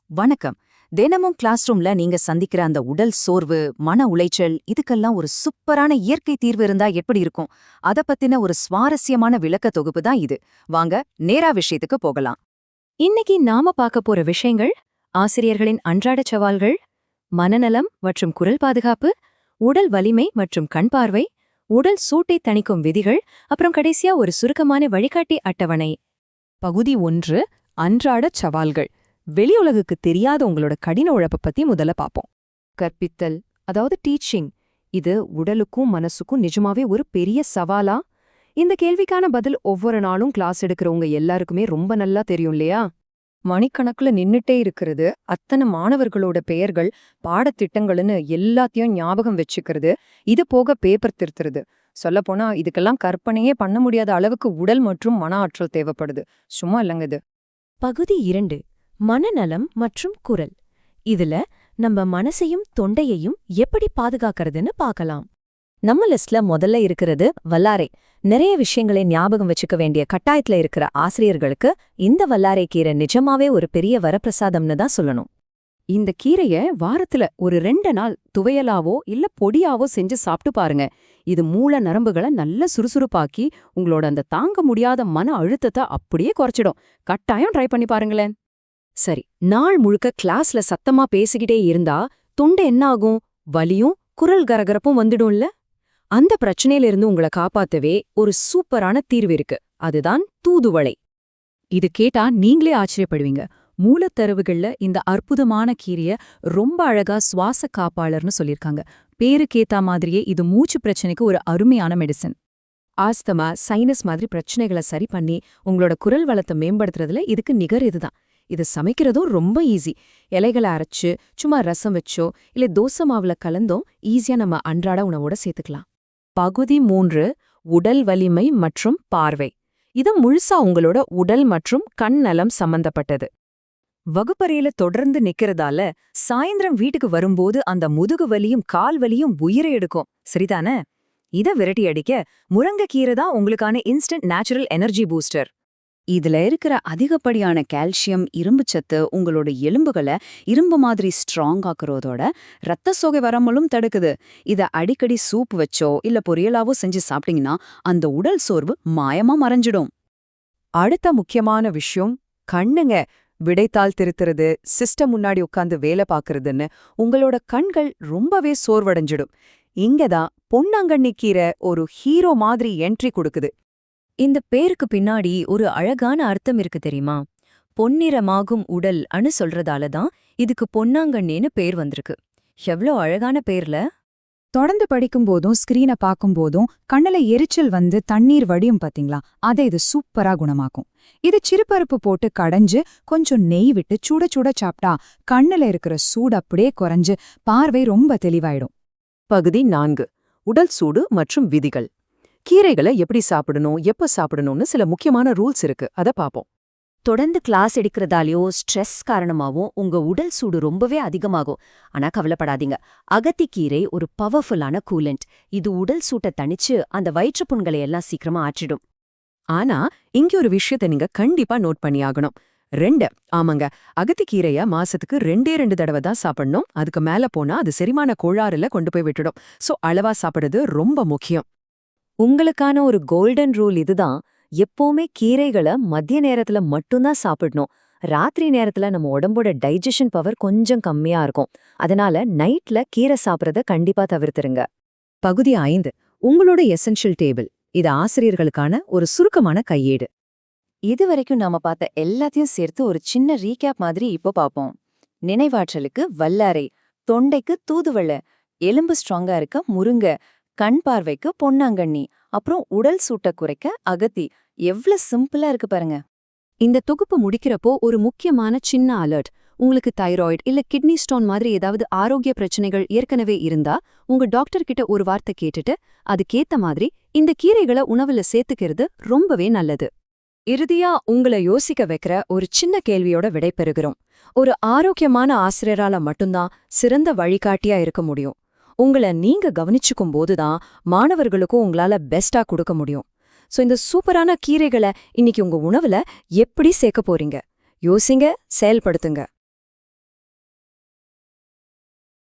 வணக்கம். தினமும் கிளாஸ் ரூம்ல நீங்க சந்திக்கிற அந்த உடல் சோர்வு, மன உளைச்சல், இதுக்கெல்லாம் ஒரு சூப்பரான இயற்கை தீர்வு இருந்தா எப்படி இருக்கும்? அத பத்தின ஒரு சுவாரஸ்யமான விளக்க தொகுப்பு தான் இது. வாங்க நேரா விஷயத்துக்கு போகலாம். இன்னைக்கு நாம பார்க்க போற விஷயங்கள் ஆசிரியர்களின் அன்றாட சவால்கள், மனநலம் மற்றும் குரல் பாதுகாப்பு, உடல் வலிமை மற்றும் கண் பார்வை, உடல் சூட்டை தணிக்கும் விதிகள், அப்புறம் கடைசியா ஒரு சுருக்கமான வழிகாட்டி அட்டவணை. பகுதி 1 அன்றாட சவால்கள். வெளியுலகுக்கு தெரியாத உங்களோட கடின உழைப்ப பத்தி முதல்ல பாப்போம். கற்பித்தல், அதாவது டீச்சிங், இது உடலுக்கும் மனசுக்கும் நிஜமாவே ஒரு பெரிய சவாலா? இந்த கேள்விக்கான பதில் ஒவ்வொரு நாளும் கிளாஸ் எடுக்கிறவங்க எல்லாருக்குமே ரொம்ப நல்லா தெரியும் இல்லையா? மணிக்கணக்குல நின்னுட்டே இருக்கிறது, அத்தனை மாணவர்களோட பெயர்கள், பாடத்திட்டங்கள்னு எல்லாத்தையும் ஞாபகம் வச்சுக்கிறது, இது போக பேப்பர் திருத்துறது. சொல்லப்போனா இதுக்கெல்லாம் கற்பனையே பண்ண முடியாத அளவுக்கு உடல் மற்றும் மன ஆற்றல் தேவைப்படுது. சும்மா இல்லைங்க இது. பகுதி 2 மனநலம் மற்றும் குரல். இதுல நம்ம மனசையும் தொண்டையையும் எப்படி பாதுகாக்கிறதுன்னு பார்க்கலாம். நம்ம லிஸ்ட்ல முதல்ல இருக்கிறது வல்லாரை. நிறைய விஷயங்களை ஞாபகம் வச்சுக்க வேண்டிய கட்டாயத்துல இருக்கிற ஆசிரியர்களுக்கு இந்த வல்லாரை கீரை நிஜமாவே ஒரு பெரிய வரப்பிரசாதம்னு தான் சொல்லணும். இந்த கீரைய வாரத்துல ஒரு 2 நாள் துவையலாவோ இல்ல பொடியாவோ செஞ்சு சாப்பிட்டு பாருங்க. இது மூளை நரம்புகளை நல்ல சுறுசுறுப்பாக்கி உங்களோட அந்த தாங்க முடியாத மன அழுத்தத்தை அப்படியே குறைச்சிடும். கட்டாயம் ட்ரை பண்ணி பாருங்களேன். சரி, நாள் முழுக்க கிளாஸ்ல சத்தமா பேசிக்கிட்டே இருந்தா தொண்டை என்ன ஆகும்? வலியும் குரல் கரகரப்பும் வந்துடும்ல? அந்த பிரச்சனையிலிருந்து உங்களை காப்பாத்தவே ஒரு சூப்பரான தீர்வு இருக்கு. அதுதான் தூதுவளை. இது கேட்டா நீங்களே ஆச்சரியப்படுவீங்க. மூலத்தரவுகள்ல இந்த அற்புதமான கீரைய ரொம்ப அழகா சுவாச காப்பாளர்னு சொல்லிருக்காங்க. பேருக்கேத்தா மாதிரியே இது மூச்சு பிரச்சனைக்கு ஒரு அருமையான மெடிசன். ஆஸ்தமா, சைனஸ் மாதிரி பிரச்சனைகளை சரி பண்ணி உங்களோட குரல் வளத்தை மேம்படுத்துறதுல இதுக்கு நிகர் இதுதான். இது சமைக்கிறதும் ரொம்ப ஈஸி. இலைகளை அரைச்சு சும்மா ரசம் வச்சோ இல்ல தோசை மாவுல கலந்தோ ஈஸியா நம்ம அன்றாட உணவோட சேர்த்துக்கலாம். பகுதி 3 உடல் வலிமை மற்றும் பார்வை. இது முழுசா உங்களோட உடல் மற்றும் கண் நலம் சம்பந்தப்பட்டது. வகுப்பறையில தொடர்ந்து நிக்கிறதால சாயந்தரம் வீட்டுக்கு வரும்போது அந்த முதுகு வலியும் கால் வலியும் உயிரை எடுக்கும், சரிதானே? இத விரட்டி அடிக்க முருங்கைக்கீரை தான் உங்களுக்கான இன்ஸ்டன்ட் நேச்சுரல் எனர்ஜி பூஸ்டர். இதுல இருக்கிற அதிகப்படியான கால்சியம், இரும்புச்சத்து உங்களோட எலும்புகளை இரும்பு மாதிரி ஸ்ட்ராங் ஆக்குறதோட ரத்த சோகை வராமலும் தடுக்குது. இத அடிக்கடி சூப் வச்சோ இல்ல பொரியலாவோ செஞ்சு சாப்பிட்டீங்கன்னா அந்த உடல் சோர்வு மாயமா மறைஞ்சிடும். அடுத்த முக்கியமான விஷயம் கண்ணுங்க. விடைத்தாள் திருத்துறது, சிஸ்டம் முன்னாடி உட்காந்து வேலை பார்க்கறதுன்னு உங்களோட கண்கள் ரொம்பவே சோர்வடைஞ்சிடும். இங்கதான் பொன்னாங்கண்ணி கீரை ஒரு ஹீரோ மாதிரி என்ட்ரி கொடுக்குது. இந்த பேருக்கு பின்னாடி ஒரு அழகான அர்த்தம் இருக்கு தெரியுமா? பொன்னிறமாகும் உடல் அனு சொல்றதால தான் இதுக்கு பொன்னாங்கண்ணின்னு பேர் வந்திருக்கு. எவ்ளோ அழகான பேர்ல! தொடர்ந்து படிக்கும்போதும் ஸ்கிரீனை பார்க்கும்போதும் கண்ணுல எரிச்சல் வந்து தண்ணீர் வடியும் பாத்தீங்களா? அதை இது சூப்பரா குணமாக்கும். இது சிறுபருப்பு போட்டு கடைஞ்சு கொஞ்சம் நெய் விட்டு சுட சுட சாப்பிட்டா கண்ணுல இருக்கிற சூடு அப்படியே குறைஞ்சு பார்வை ரொம்ப தெளிவாயிடும். பகுதி 4 உடல் சூடு மற்றும் விதிகள். கீரைகளை எப்படி சாப்பிடணும், எப்ப சாப்பிடணும்னு சில முக்கியமான ரூல்ஸ் இருக்கு. அத பாப்போம். தொடர்ந்து கிளாஸ் எடுக்கிறதாலேயோ ஸ்ட்ரெஸ் காரணமாவோ உங்க உடல் சூடு ரொம்பவே அதிகமாகும். ஆனா கவலைப்படாதீங்க, அகத்திக்கீரை ஒரு பவர்ஃபுல்லான கூலண்ட். இது உடல் சூட்டை தணிச்சு அந்த வயிற்றுப்புண்களை எல்லாம் சீக்கிரமா ஆற்றிடும். ஆனா இங்க ஒரு விஷயத்தை நீங்க கண்டிப்பா நோட் பண்ணி ஆகணும். 2 ஆமாங்க, அகத்திக்கீரைய மாசத்துக்கு 2 தடவை தான் சாப்பிடணும். அதுக்கு மேல போனா அது செரிமான கோளாறுல கொண்டு போய் விட்டுடும். சோ அளவா சாப்பிடுறது ரொம்ப முக்கியம். உங்களுக்கான ஒரு கோல்டன் ரூல் இதுதான். எப்பவுமே கீரைகளை மதிய நேரத்துல மட்டும்தான் சாப்பிடணும். ராத்திரி நேரத்துல நம்ம உடம்போட டைஜஷன் பவர் கொஞ்சம் கம்மியா இருக்கும். அதனால நைட்ல கீரை சாப்பிட்றத கண்டிப்பா தவிர்த்துருங்க. பகுதி 5 உங்களோட எசென்ஷியல் டேபிள். இது ஆசிரியர்களுக்கான ஒரு சுருக்கமான கையேடு. இதுவரைக்கும் நாம பார்த்த எல்லாத்தையும் சேர்த்து ஒரு சின்ன ரீகேப் மாதிரி இப்போ பார்ப்போம். நினைவாற்றலுக்கு வல்லாரை, தொண்டைக்கு தூதுவளை, எலும்பு ஸ்ட்ராங்கா இருக்க முருங்கை, கண் பார்வைக்கு பொன்னாங்கண்ணி, அப்புறம் உடல் சூட்டை குறைக்க அகத்தி. எவ்வளவு சிம்பிளா இருக்கு பாருங்க. இந்த தொகுப்பு முடிக்கிறப்போ ஒரு முக்கியமான சின்ன அலர்ட். உங்களுக்கு தைராய்டு இல்ல கிட்னி ஸ்டோன் மாதிரி ஏதாவது ஆரோக்கிய பிரச்சனைகள் ஏற்கனவே இருந்தா உங்க டாக்டர் கிட்ட ஒரு வார்த்தை கேட்டுட்டு அதுக்கேத்த மாதிரி இந்த கீரைகளை உணவுல சேர்த்துக்கிறது ரொம்பவே நல்லது. இறுதியா உங்களை யோசிக்க வைக்கிற ஒரு சின்ன கேள்வியோட விடைபெறுகிறோம். ஒரு ஆரோக்கியமான ஆசிரியரால மட்டும்தான் சிறந்த வழிகாட்டியா இருக்க முடியும். உங்களை நீங்க கவனிச்சுக்கும் போதுதான் மாணவர்களுக்கும் உங்களால பெஸ்டா கொடுக்க முடியும். சோ இந்த சூப்பரான கீரைகளை இன்னைக்கு உங்க உணவுல எப்படி சேர்க்க போறீங்க? யோசிங்க, செயல்படுத்துங்க.